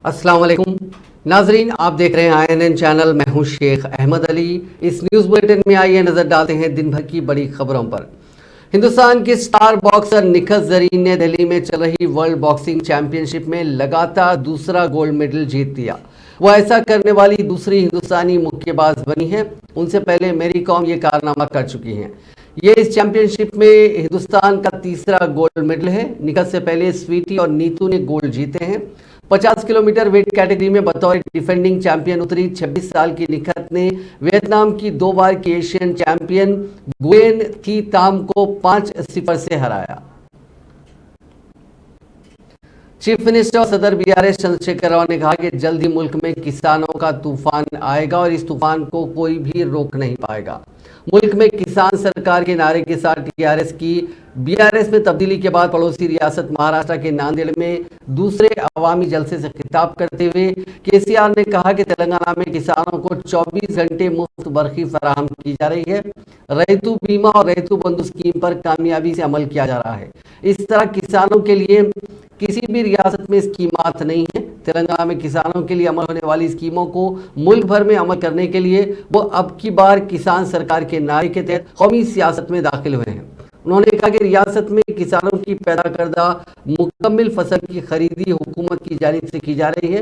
अस्सलाम वालेकुम नाजरीन, आप देख रहे हैं INN चैनल। मैं हूं शेख अहमद अली। इस न्यूज़ बुलेटिन में आइए नज़र डालते हैं दिन भर की बड़ी खबरों पर। हिंदुस्तान के स्टार बॉक्सर निखत जरीन ने दिल्ली में चल रही वर्ल्ड बॉक्सिंग चैंपियनशिप में लगातार दूसरा गोल्ड मेडल जीत लिया। वो ऐसा करने वाली दूसरी हिंदुस्तानी मुक्केबाज बनी है। उनसे पहले मैरी कॉम ये कारनामा कर चुकी हैं। ये इस चैंपियनशिप में हिंदुस्तान का तीसरा गोल्ड मेडल है। निखत से पहले स्वीटी और नीतू ने गोल्ड जीते हैं। 50 किलोमीटर वेट कैटेगरी में बतौर डिफेंडिंग चैंपियन उतरी 26 साल की निखत ने वियतनाम की 2 बार की एशियन चैंपियन गुएन थी ताम को 5-0 से हराया। चीफ मिनिस्टर और सदर BRS चंद्रशेखर राव ने कहा कि जल्द ही मुल्क में किसानों का तूफान आएगा और इस तूफान को कोई भी रोक नहीं पाएगा। मुल्क में किसान सरकार के नारे के साथ TRS की BRS में तब्दीली के बाद पड़ोसी रियासत महाराष्ट्र के नांदेड़ में दूसरे अवामी जलसे से खिताब करते हुए KCR ने कहा कि तेलंगाना में किसानों को 24 घंटे मुफ्त बरखी फराहम की जा रही है। रैतु बीमा और रैतु बंधु स्कीम पर कामयाबी से अमल किया जा रहा है। इस तरह किसानों के लिए किसी भी रियासत में स्कीमात नहीं है। तेलंगाना में किसानों के लिए अमल होने वाली स्कीमों को मुल्क भर में अमल करने के लिए वो अब की बार किसान सरकार के नारे के तहत कौमी सियासत में दाखिल हुए हैं। उन्होंने कहा कि रियासत में किसानों की पैदा करदा मुकम्मल फसल की खरीदी हुकूमत की जानिब से की जा रही है।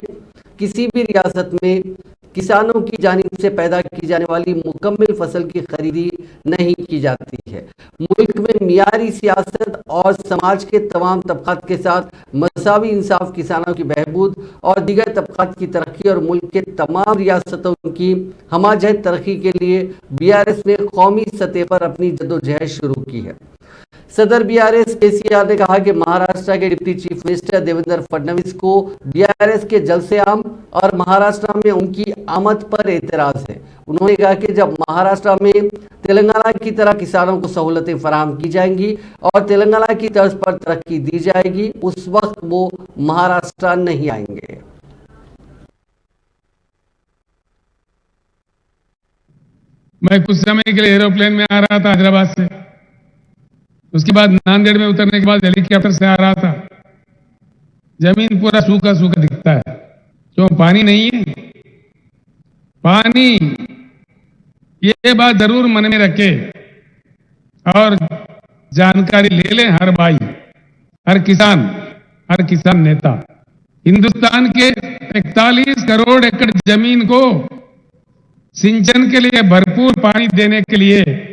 किसी भी रियासत में किसानों की जानिब से पैदा की जाने वाली मुकम्मल फसल की खरीदी नहीं की जाती है। मुल्क में मियारी सियासत और समाज के तमाम तबकात के साथ मसावी इंसाफ, किसानों की बहबूद और दीगर तबकात की तरक्की और मुल्क के तमाम रियासतों की हमाजहत तरक्की के लिए BRS ने कौमी सतह पर अपनी जद्दोजहद शुरू की है। सदर BRS KCR ने कहा कि महाराष्ट्र के deputy chief minister Devendra Fadnavis को BRS के जलसे आम और महाराष्ट्र में उनकी आमद पर एतराज है। उन्होंने कहा कि जब महाराष्ट्र में तेलंगाना की तरह किसानों को सहूलतें फराहम की जाएंगी और तेलंगाना की तर्ज पर तरक्की दी जाएगी, उस वक्त वो महाराष्ट्र नहीं आएंगे। मैं कुछ समय के लिए एरोप्लेन में आ रहा था हैदराबाद से। उसके बाद नांदेड़ में उतरने के बाद हेलीकॉप्टर से आ रहा था। जमीन पूरा सूखा सूखा दिखता है। क्यों? पानी नहीं है। पानी, ये बात जरूर मन में रखे और जानकारी ले ले हर भाई, हर किसान नेता। हिंदुस्तान के 41 करोड़ एकड़ जमीन को सिंचन के लिए भरपूर पानी देने के लिए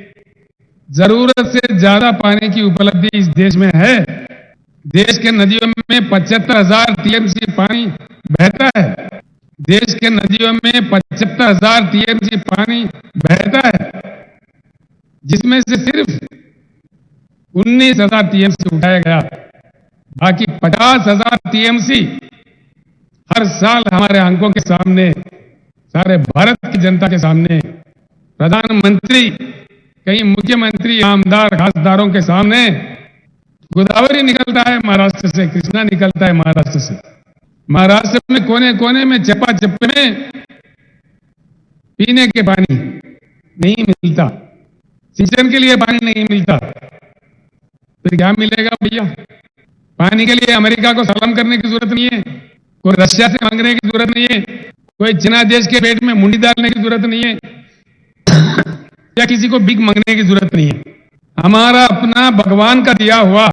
जरूरत से ज्यादा पानी की उपलब्धि इस देश में है। देश के नदियों में 75,000 TMC पानी बहता है। देश के नदियों में 75,000 TMC पानी बहता है, जिसमें से सिर्फ 19,000 TMC उठाया गया। बाकी 50,000 TMC हर साल हमारे आंखों के सामने, सारे भारत की जनता के सामने, प्रधानमंत्री, कई मुख्यमंत्री, आमदार, खासदारों के सामने गोदावरी निकलता है महाराष्ट्र से, कृष्णा निकलता है महाराष्ट्र से। महाराष्ट्र में कोने कोने में, चप्पा चप्पे में पीने के पानी नहीं मिलता, सिंचन के लिए पानी नहीं मिलता। फिर क्या मिलेगा भैया? पानी के लिए अमेरिका को सलाम करने की जरूरत नहीं है, कोई रशिया से मांगने की जरूरत नहीं है, कोई चीना देश के पेट में मुंडी डालने की जरूरत नहीं है या किसी को भीख मांगने की जरूरत नहीं है। हमारा अपना भगवान का दिया हुआ,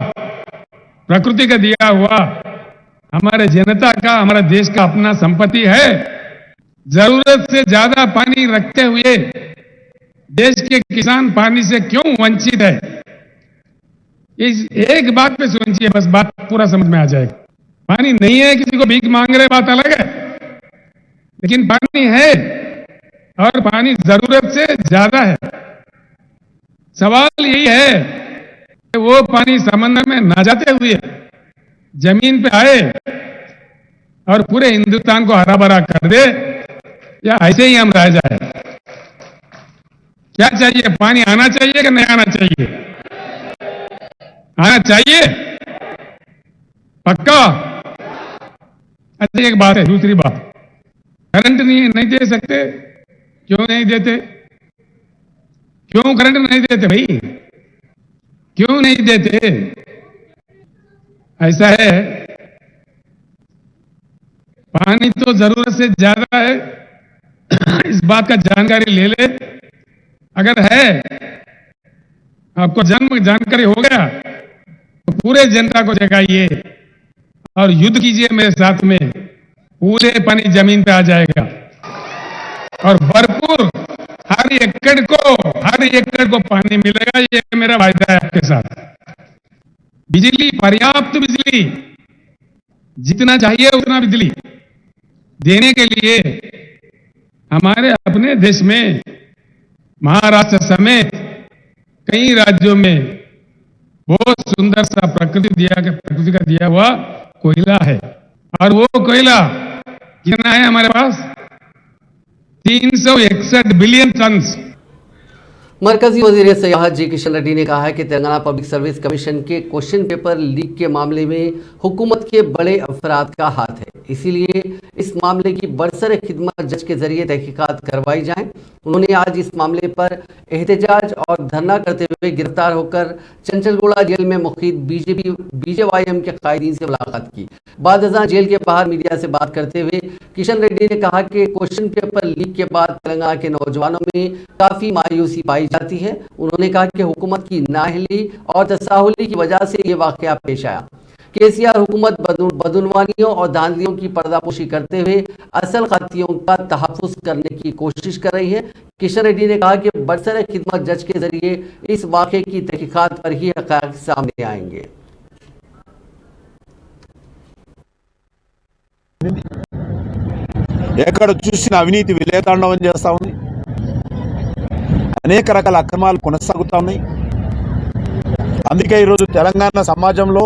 प्रकृति का दिया हुआ, हमारे जनता का, हमारा देश का अपना संपत्ति है। जरूरत से ज्यादा पानी रखते हुए देश के किसान पानी से क्यों वंचित है? इस एक बात पे सोचिए, बस बात पूरा समझ में आ जाएगा। पानी नहीं है, किसी को भीख मांग रहे, बात अलग है, लेकिन पानी है और पानी जरूरत से ज्यादा है। सवाल यही है कि वो पानी समंदर में ना जाते हुए जमीन पे आए और पूरे हिंदुस्तान को हरा भरा कर दे, या ऐसे ही हम रह जाए? क्या चाहिए? पानी आना चाहिए कि नहीं आना चाहिए? आना चाहिए, पक्का। अच्छा, एक बात है। दूसरी बात, करंट नहीं दे सकते। क्यों नहीं देते? क्यों करंट नहीं देते भाई? क्यों नहीं देते? ऐसा है पानी तो जरूरत से ज्यादा है, इस बात का जानकारी ले ले। अगर है, आपको जानकारी हो गया तो पूरे जनता को जगाइए और युद्ध कीजिए मेरे साथ में। पूरे पानी जमीन पे आ जाएगा और भरपूर हर एकड़ को पानी मिलेगा। ये मेरा वायदा है आपके साथ। बिजली, पर्याप्त बिजली, जितना चाहिए उतना बिजली देने के लिए हमारे अपने देश में महाराष्ट्र समेत कई राज्यों में बहुत सुंदर सा प्रकृति का दिया हुआ कोयला है। और वो कोयला कितना है हमारे पास? 361 बिलियन टन। मरकजी वजीर सयाहत जी किशन रेड्डी ने कहा है कि तेलंगाना पब्लिक सर्विस कमीशन के क्वेश्चन पेपर लीक के मामले में हुकूमत के बड़े अफराद का हाथ है, इसीलिए इस मामले की बरसर खिदमत जज के जरिए तहकीकात करवाई जाए। उन्होंने आज इस मामले पर एहतजाज और धरना करते हुए गिरफ्तार होकर चंचलगौड़ा जेल में मुक़ीद बीजेवाईएम के कायदीन से मुलाकात की। बाद अज़ां जेल के बाहर मीडिया से बात करते हुए किशन रेड्डी ने कहा कि क्वेश्चन पेपर लीक के बाद तेलंगाना के नौजवानों में काफ़ी मायूसी पाई जाती है। उन्होंने कहा कि हुकूमत की नाअहली और तसाहुली की वजह से ये वाकया पेश आया। केसीआर हुकूमत बदउनवानियों और धांधलियों की पर्दापोशी करते हुए असल खतियों का तहफ़्फ़ुज़ करने की कोशिश कर रही है। किशन रेड्डी ने कहा कि बरसर खिदमत जज के जरिए इस वाक़े की तहकीकात पर ही हक़ाइक़ सामने आएंगे। ఎక్కడ చూసిన అవినీతి విలేతాండవం చేస్తా ఉంది. అనేక రకాల అక్రమాలు కొనసాగుతా ఉన్నాయి. అందుకే ఈరోజు తెలంగాణ సమాజంలో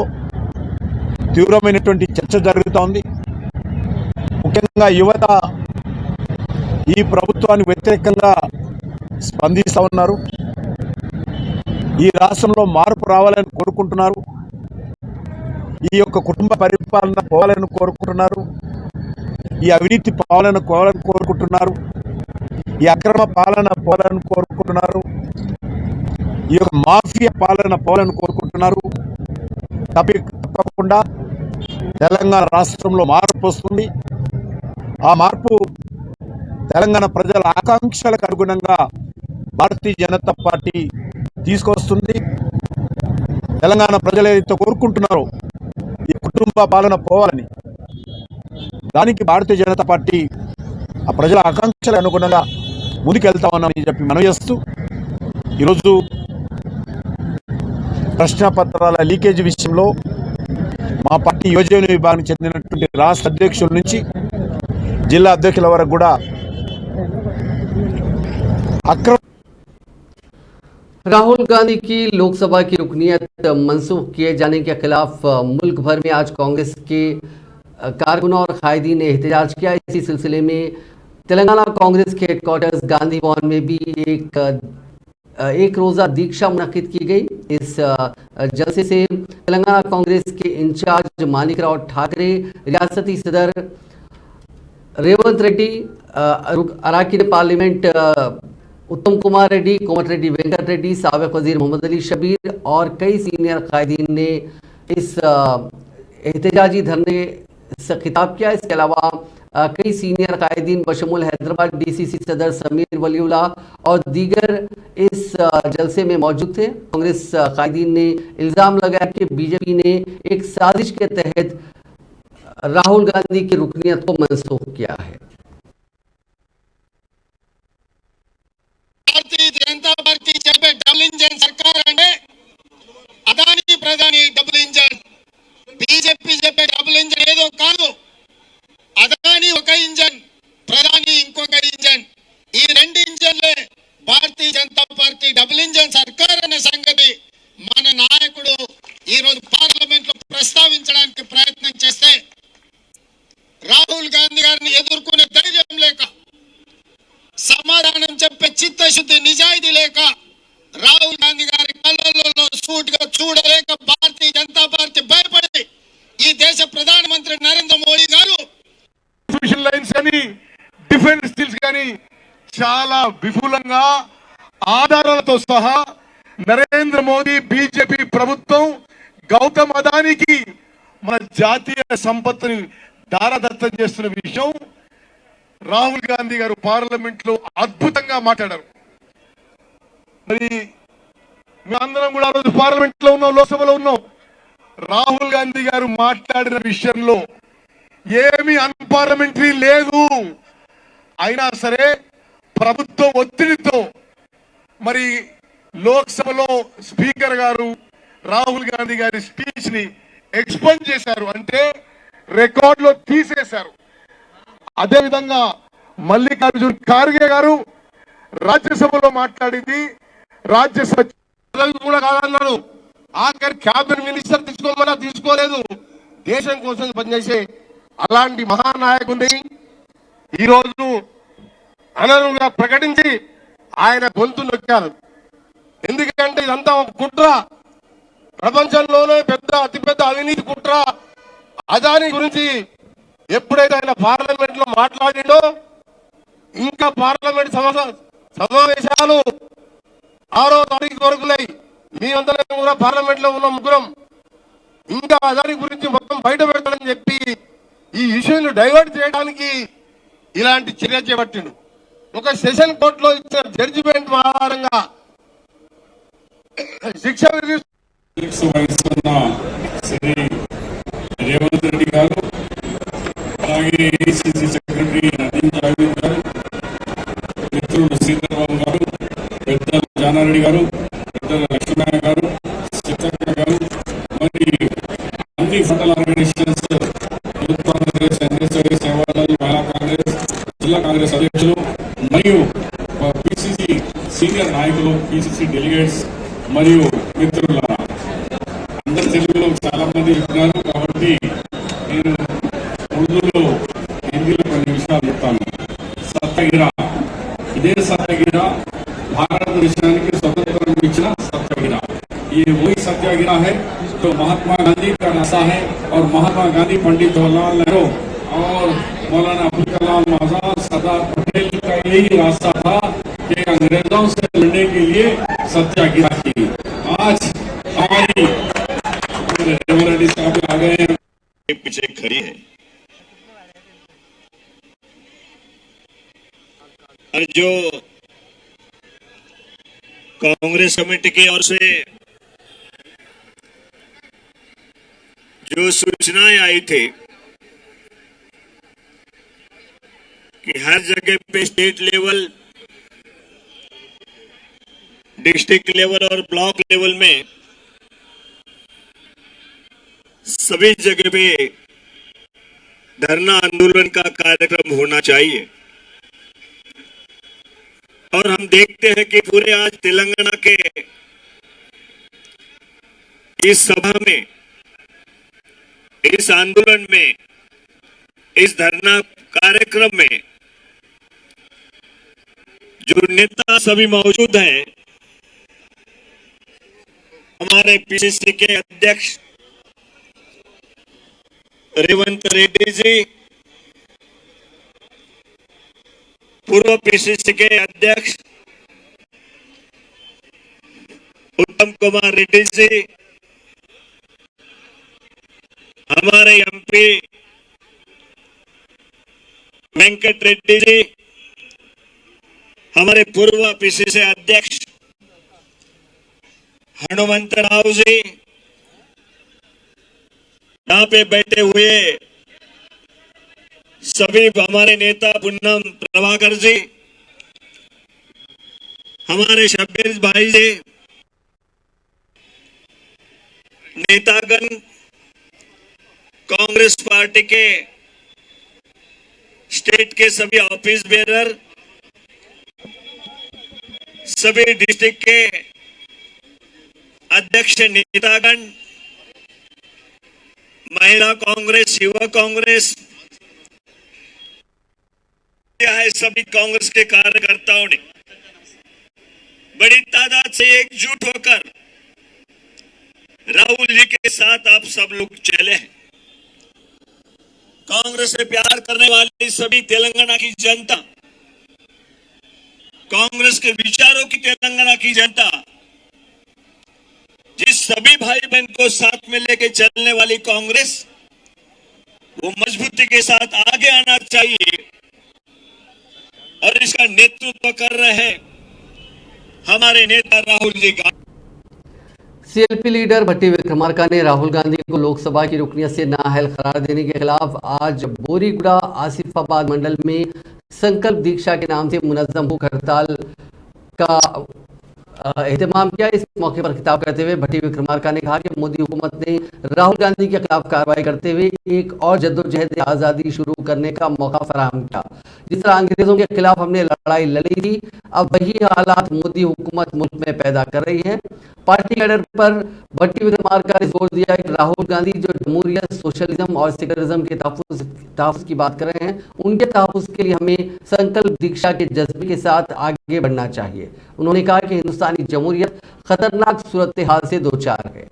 తీవ్రమైనటువంటి చర్చ జరుగుతూ ఉంది. ముఖ్యంగా యువత ఈ ప్రభుత్వానికి వ్యతిరేకంగా స్పందిస్తూ ఉన్నారు. ఈ రాష్ట్రంలో మార్పు రావాలని కోరుకుంటున్నారు. ఈ యొక్క కుటుంబ పరిపాలన పోవాలని కోరుకుంటున్నారు. ఈ అవినీతి పాలన పోవాలని కోరుకుంటున్నారు. ఈ అక్రమ పాలన పోవాలని కోరుకుంటున్నారు. ఈ యొక్క మాఫియా పాలన పోవాలని కోరుకుంటున్నారు. తప్పకుండా తెలంగాణ రాష్ట్రంలో మార్పు వస్తుంది. ఆ మార్పు తెలంగాణ ప్రజల ఆకాంక్షలకు అనుగుణంగా భారతీయ జనతా పార్టీ తీసుకొస్తుంది. తెలంగాణ ప్రజలు ఏదైతే కోరుకుంటున్నారో ఈ కుటుంబ పాలన పోవాలని, దానికి భారతీయ జనతా పార్టీ ఆ ప్రజల ఆకాంక్షలకు అనుగుణంగా ముందుకెళ్తామని చెప్పి మనవి చేస్తూ, ఈరోజు ప్రశ్నపత్రాల లీకేజీ విషయంలో మా పార్టీ యువజన విభాగానికి చెందినటువంటి రాష్ట్ర అధ్యక్షుల నుంచి జిల్లా అధ్యక్షుల వరకు కూడా राहुल गांधी की लोकसभा की रुकनीत मंसूख किए जाने के खिलाफ मुल्क भर में आज कांग्रेस के कारकुनों और कायदीन ने एहतजाज किया। इसी सिलसिले में तेलंगाना कांग्रेस के हेडक्वार्टर्स गांधी भवन में भी एक रोज़ा दीक्षा मुनक्किद की गई। इस जलसे से तेलंगाना कांग्रेस के इंचार्ज मानिकराव ठाकरे, रियासती सदर रेवंत रेड्डी, अराकीन पार्लियामेंट उत्तम कुमार रेड्डी, कोमटिरेड्डी वेंकट रेड्डी, साबिक वजीर मोहम्मद अली शबीर और कई सीनियर कायदीन ने इस एहतजाजी धरने से खिताब किया। इसके अलावा कई सीनियर कायदीन बशमुल हैदराबाद डीसीसी सदर समीर वलीउल्लाह और दीगर इस जलसे में मौजूद थे। कांग्रेस कायदीन ने इल्ज़ाम लगाया कि बीजेपी ने एक साजिश के तहत राहुल गांधी की रुकनीत को मनसूख किया है। भारतीय जनता पार्टी చెప్పే డబుల్ ఇంజన్ సర్కార్ అంటే అదాని ప్రధాని డబుల్ ఇంజన్, బీజేపీ చెప్పే డబుల్ ఇంజన్ ఏదో కాదు. అదాని ఒక ఇంజన్, ప్రధాని ఇంకొక ఇంజన్. ఈ రెండు ఇంజన్లే Bharatiya Janata party double engine సర్కార్ అనే సంగతి మన నాయకుడు ఈ రోజు పార్లమెంట్ లో ప్రస్తావించడానికి ప్రయత్నం చేస్తే రాహుల్ గాంధీ గారిని ఎదుర్కొనే ధైర్యం లేక, సమాధానం చెప్పే చిత్తశుద్ధి నిజాయితీ లేక, రాహుల్ గాంధీ గారి కళ్ళల్లో సూటిగా చూడలేక భారతీయ జనతా పార్టీ భయపడి ఈ దేశ ప్రధానమంత్రి నరేంద్ర మోడీ గారు లైన్స్ కానీ డిఫెన్స్ స్కిల్స్ కానీ చాలా విపులంగా ఆధారాలతో సహా నరేంద్ర మోదీ బీజేపీ ప్రభుత్వం గౌతమ్ అదానికి మన జాతీయ సంపత్తిని దారాదత్తం చేస్తున్న విషయం రాహుల్ గాంధీ గారు పార్లమెంట్ లో అద్భుతంగా మాట్లాడారు. మరి మేమందరం కూడా ఆ రోజు పార్లమెంట్ లో ఉన్నాం, లోక్సభలో ఉన్నాం. రాహుల్ గాంధీ గారు మాట్లాడిన విషయంలో ఏమీ అన్పార్లమెంటరీ లేదు. అయినా సరే ప్రభుత్వ ఒత్తిడితో మరి లోక్సభలో స్పీకర్ గారు రాహుల్ గాంధీ గారి స్పీచ్ ని ఎక్స్పెండ్ చేశారు, అంటే రికార్డ్ లో తీసేశారు. అదేవిధంగా మల్లికార్జున్ ఖార్గే గారు రాజ్యసభలో మాట్లాడింది రాజ్యసభ కూడా కాదన్నాడు. ఆఖరి క్యాబినెట్ మినిస్టర్ తీసుకోమన్నా తీసుకోలేదు. దేశం కోసం పనిచేసే అలాంటి మహానాయకుడిని ఈరోజు అనర్హులుగా ప్రకటించి ఆయన గొంతు నొక్కారు. ఎందుకంటే ఇదంతా ఒక కుట్ర, ప్రపంచంలోనే అతిపెద్ద అవినీతి కుట్ర. అదాని గురించి ఎప్పుడైతే ఆయన పార్లమెంట్ లో మాట్లాడిండో ఇంకా పార్లమెంట్ సమావేశాలు 6వ తారీఖు వరకున్నాయి. మేమందరం కూడా పార్లమెంట్ లో ఉన్న ముగ్గురం ఇంకా అదాని గురించి మొత్తం బయట పెడతాడని చెప్పి ఈ ఇష్యూని డైవర్ట్ చేయడానికి ఇలాంటి చర్య చేపట్టిండు. ఒక సెషన్ కోర్టులో ఇచ్చిన జడ్జిమెంట్ ఆధారంగా శిక్ష వహిస్తున్న శ్రీ రేవంత్ రెడ్డి గారు, అలాగే ఏఐసిసి సెక్రటరీ నదీం జావేద్ గారు, మిత్రుడు సీతారాం గారు, పెద్దలు జానారెడ్డి గారు, పెద్దల లక్ష్మణ గారు, సీతక్క గారు, మరి అన్ని frontal organisations, youth Congress, NSI, Seva Dal, Mahila Congress, జిల్లా కాంగ్రెస్ అధ్యక్షులు మరియు పిసిసి సీనియర్ నాయకులు, పిసిసి డెలిగేట్స్ మరియు మిత్రులారా, అందరి తెలుగులో చాలా మంది చెప్పినారు కాబట్టి నేను ఉర్దూలో హిందీలో కొన్ని విషయాలు చెప్తాను. సత్యగిరా, ఇదే సత్యగిరా భారతదేశానికి స్వతంత్రం ఇచ్చిన సత్యగిరా. ये वही सत्याग्रह है तो महात्मा गांधी का रास्ता है और महात्मा गांधी, पंडित जवाहरलाल नेहरू और मौलाना अबुल कलाम आजाद, सरदार पटेल का यही रास्ता था कि अंग्रेजों से लड़ने के लिए सत्याग्रह की. आज हमारी रेवंत रेड्डी साहब आ गए हैं, पीछे खड़ी है और जो कांग्रेस कमेटी की ओर से जो सूचनाएं आई थी कि हर जगह पे स्टेट लेवल, डिस्ट्रिक्ट लेवल और ब्लॉक लेवल में सभी जगह पे धरना आंदोलन का कार्यक्रम होना चाहिए. और हम देखते हैं कि पूरे आज तेलंगाना के इस सभा में, इस आंदोलन में, इस धरना कार्यक्रम में जो नेता सभी मौजूद हैं, हमारे पीसीसी के अध्यक्ष रेवंत रेड्डी जी, पूर्व पीसीसी के अध्यक्ष उत्तम कुमार रेड्डी जी, हमारे एमपी वेंकट रेड्डी जी, हमारे पूर्व पीसीसी अध्यक्ष हनुमंतराव जी, यहाँ पे बैठे हुए सभी हमारे नेता पुन्नम प्रभाकर जी, हमारे शब्बीर भाई जी, नेतागण, कांग्रेस पार्टी के स्टेट के सभी ऑफिस बेरर, सभी डिस्ट्रिक्ट के अध्यक्ष नेतागण, महिला कांग्रेस, युवा कांग्रेस, है सभी कांग्रेस के कार्यकर्ताओं ने बड़ी तादाद से एकजुट होकर राहुल जी के साथ आप सब लोग चले हैं. कांग्रेस से प्यार करने वाली सभी तेलंगाना की जनता, कांग्रेस के विचारों की तेलंगाना की जनता, जिस सभी भाई बहन को साथ में लेके चलने वाली कांग्रेस, वो मजबूती के साथ आगे आना चाहिए और इसका नेतृत्व कर रहे हमारे नेता राहुल जी का। सीएलपी लीडर भट्टी विक्रमार्का ने राहुल गांधी को लोकसभा की रुकनीत से नाअहल करार देने के खिलाफ आज बोरीगुड़ा आसिफाबाद मंडल में संकल्प दीक्षा के नाम से मुनज्जम भूख हड़ताल का एहतमाम किया। इस मौके पर खिताब करते हुए भट्टी विक्रमार्का ने कहा कि मोदी हुकूमत ने राहुल गांधी के खिलाफ कार्रवाई करते हुए एक और जद्दोजहद आज़ादी शुरू करने का मौका फराहम किया। जिस तरह अंग्रेजों के खिलाफ हमने लड़ाई लड़ी थी, अब वही हालात मोदी हुकूमत मुल्क में पैदा कर रही है। पार्टी कैडर पर भट्टी विक्रमार्का ने जोर दिया कि राहुल गांधी जो जमहूरियत, सोशलिज्म और सेकुलरिज्म के तहफ़्फ़ुज़ की बात कर रहे हैं, उनके तहफ़्फ़ुज़ के लिए हमें संकल्प दीक्षा के जज्बे के साथ आगे बढ़ना चाहिए। उन्होंने कहा कि हिंदुस्तानी जमहूरियत खतरनाक सूरत हाल से दो चार है।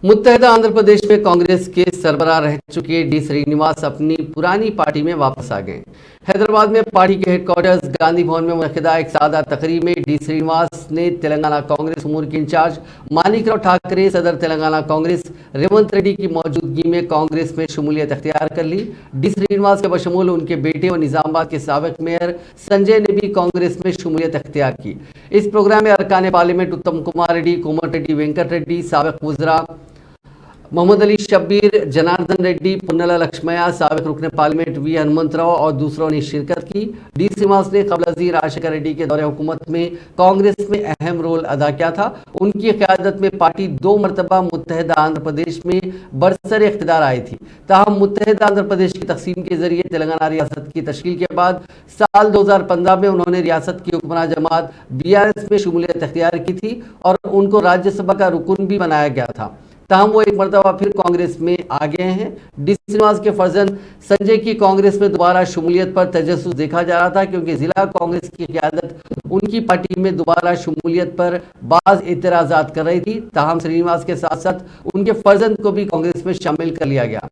मुत्तहदा आंध्र प्रदेश में कांग्रेस के सरबराह रह चुके डी श्रीनिवास अपनी पुरानी पार्टी में वापस आ गए। हैदराबाद में पार्टी के हेडक्वार्टर्स गांधी भवन में मुनक्किदा एक सादा तकरीब में डी श्रीनिवास ने तेलंगाना कांग्रेस उमूर के इंचार्ज मानिकराव ठाकरे, सदर तेलंगाना कांग्रेस रेवंत रेड्डी की मौजूदगी में कांग्रेस में शमूलियत अख्तियार कर ली। डी श्रीनिवास के बशमूल उनके बेटे और निजामाबाद के साबिक मेयर संजय ने भी कांग्रेस में शमूलियत अख्तियार की। इस प्रोग्राम में अरकान पार्लियामेंट उत्तम कुमार रेड्डी, कोमट रेड्डी, वेंकट रेड्डी, साबिक वज़रा मोहम्मद अली शब्बीर, जनार्दन रेड्डी, पुन्नला लक्ष्मया, साबिक रुकन पार्लियामेंट वी हनुमंतराव और दूसरों ने शिरकत की। डी श्रीनिवास ने कबल अज़ीर राजशेखर रेड्डी के दौरे हुकूमत में कांग्रेस में अहम रोल अदा किया था। उनकी क़यादत में पार्टी 2 मरतबा मुत्तहदा आंध्र प्रदेश में बरसर इख्तिदार आई थी। ताहम मुत्तहदा आंध्र प्रदेश की तकसीम के जरिए तेलंगाना रियासत की तश्कील के बाद साल 2015 में उन्होंने रियासत की हुक्मरान जमात BRS में शमूलियत अख्तियार की थी और उनको राज्यसभा का रुकन भी बनाया गया था। ताहम वो एक मरतबा फिर कांग्रेस में आ गए हैं। डी श्रीनिवास के फर्जंद संजय की कांग्रेस में दोबारा शमूलियत पर तजस्सुस देखा जा रहा था, क्योंकि जिला कांग्रेस की क़यादत उनकी पार्टी में दोबारा शमूलियत पर बाज़ एतराज़ात कर रही थी। ताहम श्रीनिवास के साथ साथ उनके फर्जंद को भी कांग्रेस में शामिल कर लिया गया।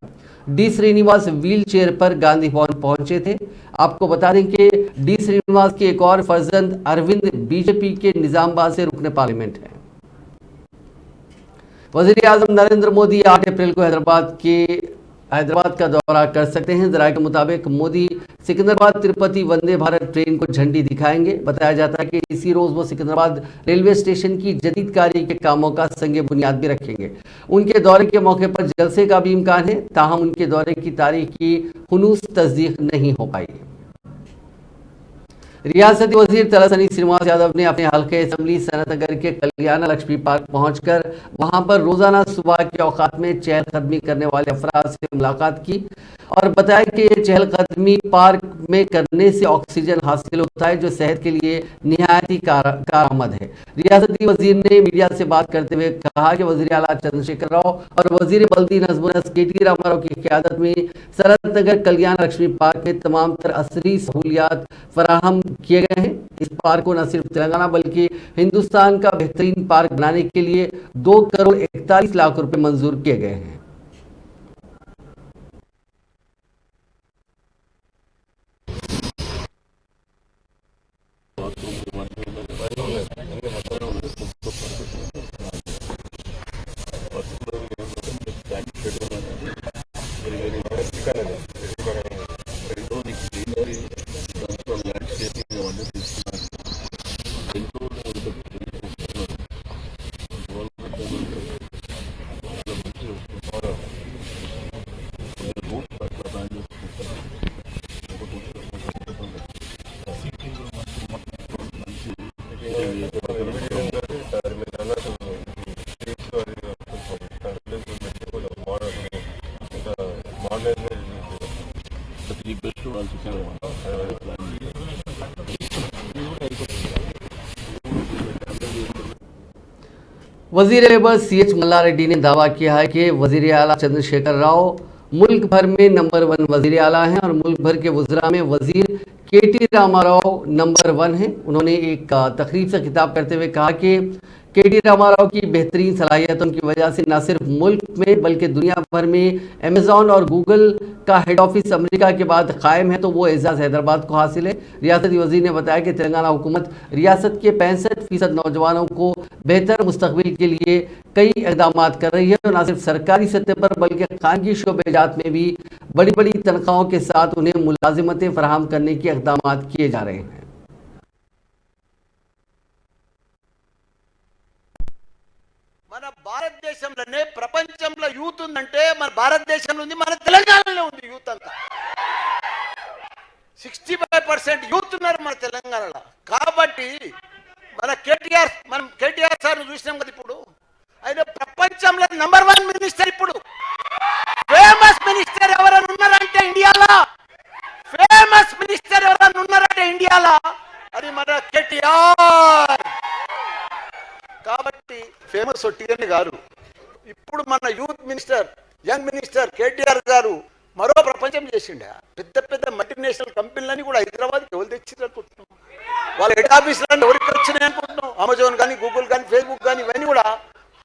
डी श्रीनिवास व्हील चेयर पर गांधी भवन पहुंचे थे। आपको बता दें कि डी श्रीनिवास के एक और फर्जंद अरविंद बीजेपी के निजामाबाद से रुकने पार्लियामेंट है। वज़ीर आज़म नरेंद्र मोदी 8 अप्रैल को हैदराबाद का दौरा कर सकते हैं। ज़राए के मुताबिक मोदी सिकंदराबाद तिरुपति वंदे भारत ट्रेन को झंडी दिखाएंगे। बताया जाता है कि इसी रोज़ वो सिकंदराबाद रेलवे स्टेशन की जदीदकारी के कामों का संगे बुनियाद भी रखेंगे। उनके दौरे के मौके पर जलसे का भी इम्कान है। ताहम उनके दौरे की तारीख की खुनूस तस्दीक नहीं हो पाई। रियासती वजीर तलासनी श्रीनिवास यादव ने अपने हल्के असम्बली सनतनगर के कल्याण लक्ष्मी पार्क पहुंचकर वहां पर रोजाना सुबह के औकात में चहलकदमी करने वाले अफराद से मुलाकात की और बताया कि ये चहलकदमी पार्क में करने से ऑक्सीजन हासिल होता है, जो सेहत के लिए निहायत ही कारआमद है। रियासती वजीर ने मीडिया से बात करते हुए कहा कि वजीर आला चंद्रशेखर राव और वजीर बल्दी नज़्म नस्क KT रामाराव की क़यादत में सनतनगर कल्याण लक्ष्मी पार्क में तमाम तर असरी सहूलियात फराहम किए गए हैं। इस पार्क को न सिर्फ तेलंगाना बल्कि हिंदुस्तान का बेहतरीन पार्क बनाने के लिए 2 करोड़ 41 लाख रुपए मंजूर किए गए हैं। वजीर लेबर CH मल्लारेड्डी ने दावा किया है कि वजीर आला चंद्रशेखर राव मुल्क भर में नंबर 1 वजीर आला हैं और मुल्क भर के वज़रा में वजीर KT रामाराव नंबर 1 हैं। उन्होंने एक तकरीब से खिताब करते हुए कहा कि KT रामाराव की बेहतरीन सलाहियतों की वजह से न सिर्फ मुल्क में बल्कि दुनिया भर में अमेज़ॉन और गूगल का हेड ऑफिस अमेरिका के बाद कायम है, तो वो एजाज़ हैदराबाद को हासिल है। रियासती वज़ीर ने बताया कि तेलंगाना हुकूमत रियासत के 65% नौजवानों को बेहतर मुस्तकबिल के लिए कई इक़दाम कर रही है और न सिर्फ सरकारी सतह पर बल्कि खानगी शोबेजात में भी बड़ी बड़ी तनख्वाहों के साथ उन्हें मुलाजिमतें फराहम करने के इक़दाम किए जा रहे हैं। మన భారతదేశంలోనే ప్రపంచంలో యూత్ ఉందంటే మన భారతదేశంలో ఉంది, మన తెలంగాణలో ఉంది యూత్ అంతా. 65% యూత్ ఉన్నారు మన తెలంగాణలో. కాబట్టి మన కేటీఆర్ సార్ చూసినాం కదా, ఇప్పుడు ఆయన ప్రపంచంలో నంబర్ 1 మినిస్టర్. ఇప్పుడు ఫేమస్ మినిస్టర్ ఎవరైనా ఉన్నారంటే ఇండియాలో, ఫేమస్ మినిస్టర్ ఎవరైనా ఉన్నారంటే ఇండియాలో అది మన కేటీఆర్. కాబట్టి ఫేమస్ టీఎన్ గారు ఇప్పుడు మన youth minister, young minister KTR గారు మరో ప్రపంచం చేసిండే. పెద్ద పెద్ద మల్టీనేషనల్ కంపెనీలని కూడా హైదరాబాద్కి ఎవరు తెచ్చింది అనుకుంటున్నాం, వాళ్ళ హెడ్ ఆఫీసులు ఎవరికి వచ్చినాయి అనుకుంటున్నాం. అమెజాన్ కానీ, గూగుల్ కానీ, ఫేస్బుక్ కానీ ఇవన్నీ కూడా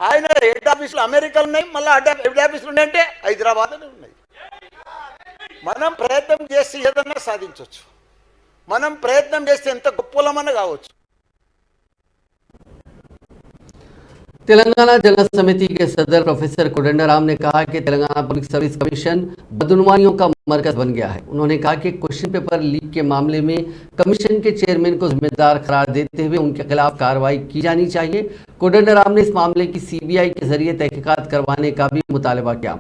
ఆయన హెడ్ ఆఫీసులు అమెరికాలో ఉన్నాయి, మళ్ళీ హెడ్ ఆఫీసులు ఉన్నాయంటే హైదరాబాద్లోనే ఉన్నాయి. మనం ప్రయత్నం చేస్తే ఏదన్నా సాధించవచ్చు, మనం ప్రయత్నం చేస్తే ఎంత గొప్పలమన్నా కావచ్చు. तेलंगाना जनरल समिति के सदर प्रोफेसर कोदंडराम ने कहा कि तेलंगाना पब्लिक सर्विस कमीशन बदनुमानियों का मरकज बन गया है। उन्होंने कहा कि क्वेश्चन पेपर लीक के मामले में कमीशन के चेयरमैन को जिम्मेदार करार देते हुए उनके खिलाफ कार्रवाई की जानी चाहिए। कोदंडराम ने इस मामले की CBI के जरिए तहकीकात करवाने का भी मुतालबा किया।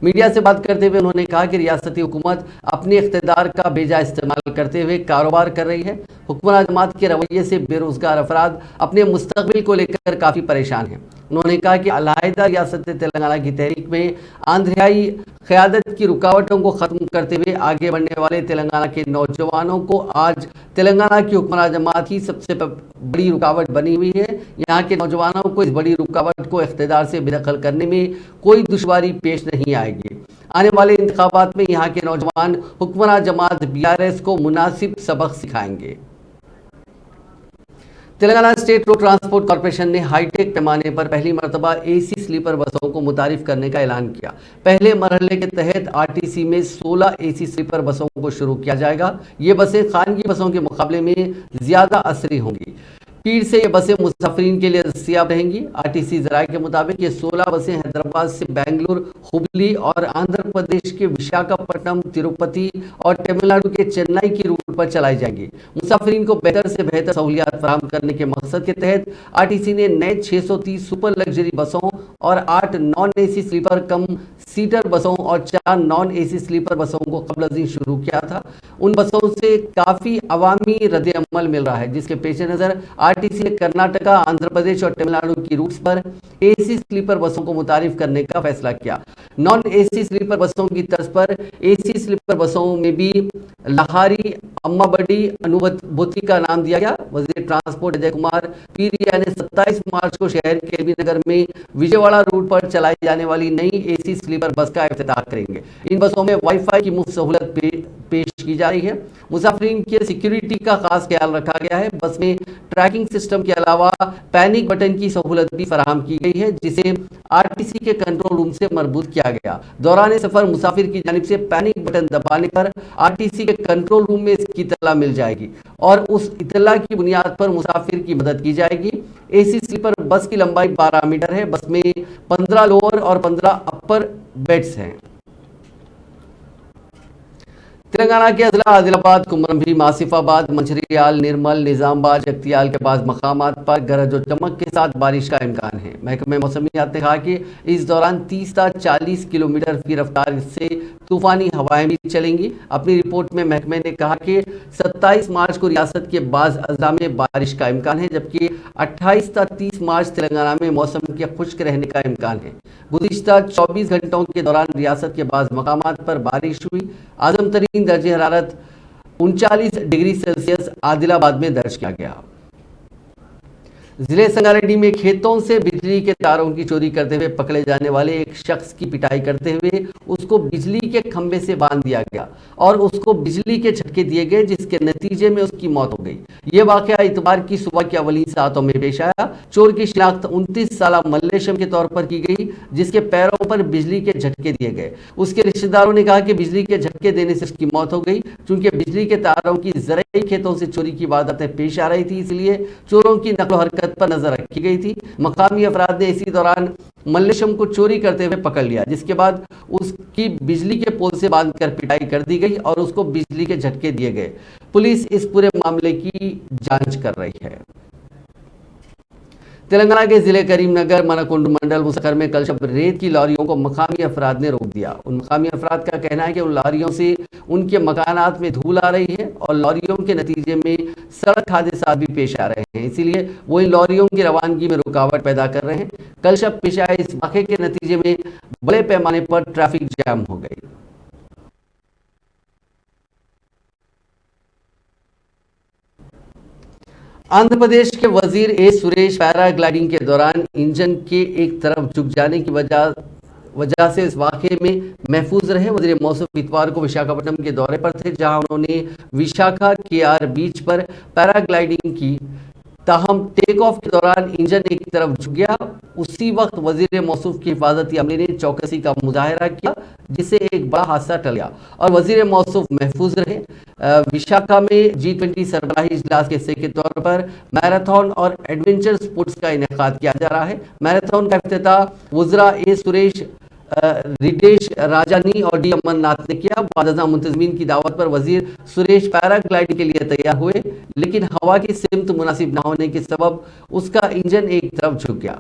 मीडिया से बात करते हुए उन्होंने कहा कि रियासती हुकूमत अपने इख्तिदार का बेजा इस्तेमाल करते हुए कारोबार कर रही है। हुक्मरान जमात के रवैये से बेरोजगार अफराद अपने मुस्तकबिल को लेकर काफ़ी परेशान हैं। उन्होंने कहा कि अलहदा रियासत तेलंगाना की तहरीक में आंध्रियाई क़यादत की रुकावटों को ख़त्म करते हुए आगे बढ़ने वाले तेलंगाना के नौजवानों को आज तेलंगाना की हुक्मरान जमात ही सबसे बड़ी रुकावट बनी हुई है। यहाँ के नौजवानों को इस बड़ी रुकावट को इख्तिदार से बेदखल करने में कोई दुश्वारी पेश नहीं आएगी। आने वाले इंतखाबात में यहाँ के नौजवान हुक्मरान जमात BRS को मुनासिब सबक सिखाएंगे। Telangana state road transport corporation ने हाईटेक पैमाने पर पहली मरतबा AC स्लीपर बसों को मुतारिफ करने का ऐलान किया। पहले मरहले के तहत RTC में 16 AC स्लीपर बसों को शुरू किया जाएगा। ये बसें खानगी बसों के मुकाबले में ज़्यादा असरी होंगी। पीर से ये बसें मुसाफिरीन के लिए दस्तयाब रहेंगी। RTC ज़राए के मुताबिक ये 16 बसें हैदराबाद से बेंगलुरु, हुबली और आंध्र प्रदेश के विशाखापट्टनम, तिरुपति और तमिलनाडु के चेन्नई की रूट पर चलाई जाएंगी। मुसाफिरीन को बेहतर से बेहतर सहूलियात फराहम करने के मकसद के तहत RTC ने नए 630 सुपर लग्जरी बसों और 8 नॉन AC स्लीपर कम सीटर बसों और 4 नॉन AC स्लीपर बसों को कबल शुरू किया था। उन बसों से काफ़ी अवामी रद्द-ए-अमल मिल रहा है, जिसके पेश नज़र RTC ने कर्नाटका, आंध्र प्रदेश और तमिलनाडु की रूट्स पर AC स्लीपर बसों को मुतारिफ करने का फैसला किया। नॉन AC स्लीपर बसों की तर्ज पर AC स्लीपर बसों में भी लहारी अम्माबडी अनुभूति का नाम दिया गया। वजीर ट्रांसपोर्ट अजय कुमार पीरिया ने 27 मार्च को शहर के एलबी नगर में विजयवाड़ा रूट पर चलाई जाने वाली नई AC स्लीपर बस का इफ्तिताह करेंगे। इन बसों में वाईफाई की मुफ्त सहूलत पेश की जा रही है। मुसाफिरीन के सिक्योरिटी का खास ख्याल रखा गया है। बस में ट्रैकिंग सिस्टम के अलावा पैनिक बटन की सहूलत भी फराहम की गई है, जिसे RTC के कंट्रोल रूम से मरबूत किया गया। दौरान सफर मुसाफिर की जानिब से पैनिक बटन दबाने पर RTC के कंट्रोल रूम में इसकी इत्तला मिल जाएगी और उस इत्तला की बुनियाद पर मुसाफिर की मदद की जाएगी। AC स्लीपर बस की लंबाई 12 मीटर है। बस में 15 लोअर और 15 अपर बेड्स हैं। तेलंगाना के अजला आदिलाबाद, कुमरम, आसिफाबाद, मंचरियाल, निर्मल, निजामबाद, शक्तियाल के पास मकामात पर गरज और चमक के साथ बारिश का इम्कान है। महकमे मौसमियात ने कहा कि इस दौरान 30 से 40 किलोमीटर की रफ्तार से तूफानी हवाएं भी चलेंगी। अपनी रिपोर्ट में महकमे ने कहा कि 27 मार्च को रियासत के बाज़ अजला में बारिश का इम्कान है, जबकि 28 से 30 मार्च तेलंगाना में मौसम के खुश्क रहने का इम्कान है। गुज़िश्ता 24 घंटों के दौरान रियासत के बाज़ मकामात पर बारिश हुई। आज़म तरीन दर्जे हरारत 39 डिग्री सेल्सियस आदिलाबाद में दर्ज किया गया। जिले संगारेड्डी में खेतों से बिजली के तारों की चोरी करते हुए पकड़े जाने वाले एक शख्स की पिटाई करते हुए उसको बिजली के खंभे से बांध दिया गया और उसको बिजली के झटके दिए गए, जिसके नतीजे में उसकी मौत हो गई। यह वाकया इतवार की सुबह के अवली सातों में पेश आया। चोर की शिनाख्त 29 साला मल्लेशम के तौर पर की गई, जिसके पैरों पर बिजली के झटके दिए गए। उसके रिश्तेदारों ने कहा कि बिजली के झटके देने से उसकी मौत हो गई। चूंकि बिजली के तारों की ज़राई खेतों से चोरी की वारदातें पेश आ रही थी, इसलिए चोरों की नकलो हरकत पर नजर रखी गई थी। मकामी अफराद ने इसी दौरान मल्लेशम को चोरी करते हुए पकड़ लिया, जिसके बाद उसकी बिजली के पोल से बांधकर पिटाई कर दी गई और उसको बिजली के झटके दिए गए। पुलिस इस पूरे मामले की जांच कर रही है। तेलंगाना के जिले करीमनगर मनकुंड मंडल मुसक्कर में कल शब रेत की लॉरियों को मकामी अफराद ने रोक दिया। उन मकामी अफराद का कहना है कि उन लॉरियों से उनके मकानात में धूल आ रही है और लॉरियों के नतीजे में सड़क हादसा भी पेश आ रहे हैं, इसीलिए वो इन लॉरियों की रवानगी में रुकावट पैदा कर रहे हैं। कल शब पेश आए इस वाक़े के नतीजे में बड़े पैमाने पर ट्रैफिक जाम हो गई। आंध्र प्रदेश के वजीर ए सुरेश पैराग्लाइडिंग के दौरान इंजन के एक तरफ झुक जाने की वजह से इस वाक़े में महफूज रहे। वजीर मौसम इतवार को विशाखापट्टनम के दौरे पर थे, जहां उन्होंने विशाखा केआर बीच पर पैराग्लाइडिंग की। ताहम टेक ऑफ के दौरान इंजन एक तरफ झुक गया। उसी वक्त वजीर मौसूफ की हिफाजती अमले ने चौकसी का मुजाहरा किया, जिससे एक बड़ा हादसा टल गया और वजीर मौसूफ महफूज रहे। विशाखा में G20 सरबराही इजलास के हिस्से के तौर पर मैराथन और एडवेंचर स्पोर्ट्स का इनेकाद किया जा रहा है। मैराथन का इफ्तिताह वज़रा ए सुरेश रितेश राजानी और डी अमरनाथ ने किया। बादशाह मुंतजमीन की दावत पर वजीर सुरेश पैराग्लाइडिंग के लिए तैयार हुए, लेकिन हवा की सिमत मुनासिब न होने के सबब उसका इंजन एक तरफ झुक गया।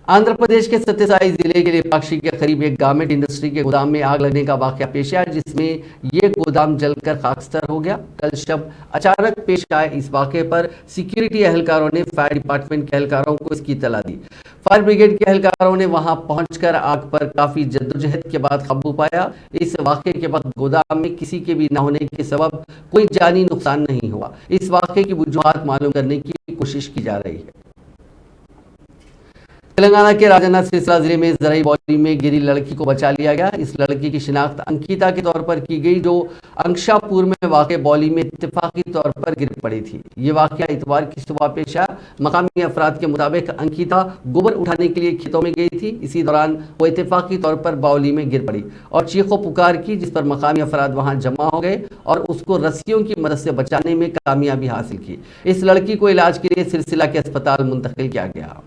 आंध्र प्रदेश के सत्यसाई जिले के लेपाक्षी के करीब एक गारमेंट इंडस्ट्री के गोदाम में आग लगने का वाकया पेश आया, जिसमें यह गोदाम जलकर खाकस्तर हो गया। कल शब अचानक पेश आए इस वाकये पर सिक्योरिटी एहलकारों ने फायर डिपार्टमेंट के एहलकारों को इसकी इत्तला दी। फायर ब्रिगेड के एहलकारों ने वहां पहुंचकर आग पर काफी जद्दोजहद के बाद काबू पाया। इस वाकये के वक्त गोदाम में किसी के भी न होने के सबब कोई जानी नुकसान नहीं हुआ। इस वाकये की वजूहात मालूम करने की कोशिश की जा रही है। तेलंगाना के राजन्ना सिरसिला जिले में जराई बॉली में गिरी लड़की को बचा लिया गया। इस लड़की की शिनाख्त अंकिता के तौर पर की गई, जो अंशापुर में वाक़े बॉली में इत्तेफाकी तौर पर गिर पड़ी थी। ये वाकया इतवार की सुबह पेश आया। मकामी अफराद के मुताबिक अंकिता गोबर उठाने के लिए खेतों में गई थी। इसी दौरान वो इत्तेफाकी तौर पर बॉली में गिर पड़ी और चीखो पुकार की, जिस पर मकामी अफराद वहां जमा हो गए और उसको रस्सियों की मदद से बचाने में कामयाबी हासिल की। इस लड़की को इलाज के लिए सिलसिला के अस्पताल मुंतकिल किया गया।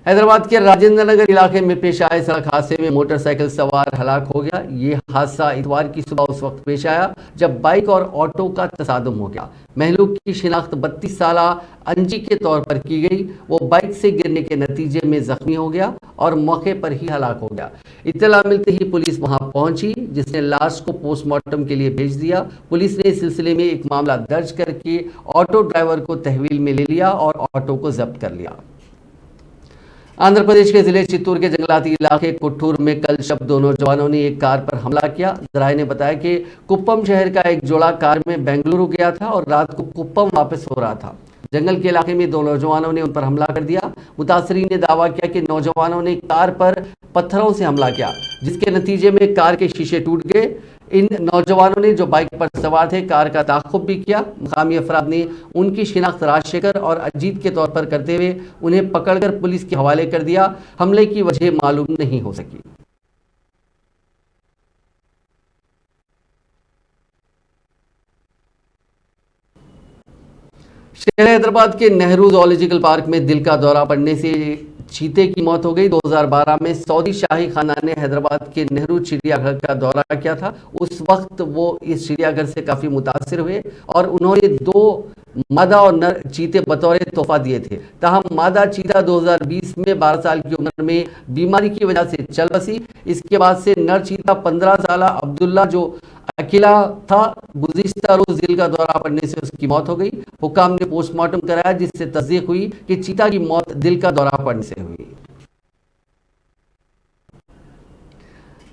हैदराबाद के राजेंद्र नगर इलाके में पेश आए सड़क हादसे में मोटरसाइकिल सवार हलाक हो गया। ये हादसा इतवार की सुबह उस वक्त पेश आया जब बाइक और ऑटो का तसादुम हो गया। महलूक की शिनाख्त 32 साला अंजी के तौर पर की गई। वो बाइक से गिरने के नतीजे में जख्मी हो गया और मौके पर ही हलाक हो गया। इत्तला मिलते ही पुलिस वहां पहुंची, जिसने लाश को पोस्टमार्टम के लिए भेज दिया। पुलिस ने इस सिलसिले में एक मामला दर्ज करके ऑटो ड्राइवर को तहवील में ले लिया और ऑटो को जब्त कर लिया। आंध्र प्रदेश के जिले चित्तूर के जंगलाती इलाके कुट्टूर में कल शब दो नौजवानों ने एक कार पर हमला किया। जराये ने बताया कि कुप्पम शहर का एक जोड़ा कार में बेंगलुरु गया था और रात को कुप्पम वापस हो रहा था। जंगल के इलाके में दो नौजवानों ने उन पर हमला कर दिया। मुतासरीन ने दावा किया कि नौजवानों ने कार पर पत्थरों से हमला किया, जिसके नतीजे में कार के शीशे टूट गए। इन नौजवानों ने जो बाइक पर सवार थे कार का ताक़ुब भी किया। मकामी अफराद ने उनकी शिनाख्त राजशेखर और अजीत के तौर पर करते हुए उन्हें पकड़कर पुलिस के हवाले कर दिया। हमले की वजह मालूम नहीं हो सकी। शहर हैदराबाद के नेहरू ज़ूलॉजिकल पार्क में दिल का दौरा पड़ने से चीते की मौत हो गई। 2012 में सऊदी शाही खानदान ने हैदराबाद के नेहरू चिड़ियाघर का दौरा किया था। उस वक्त वो इस चिड़ियाघर से काफ़ी मुतासिर हुए और उन्होंने 2 मादा और नर चीते बतौर तोहफा दिए थे। ताहम मादा चीता 2020 में 12 साल की उम्र में बीमारी की वजह से चल बसी। इसके बाद से नर चीता 15 साल अब्दुल्ला जो अकेला था, गुज़िश्ता रोज दिल का दौरा पड़ने से उसकी मौत हो गई। हुकाम ने पोस्टमार्टम कराया, जिससे तस्दीक हुई कि चीता की मौत दिल का दौरा पड़ने से हुई।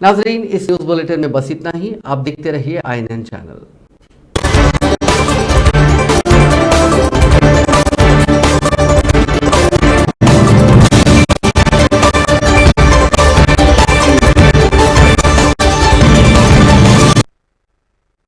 नाज़रीन, इस न्यूज़ बुलेटिन में बस इतना ही। आप देखते रहिए INN चैनल।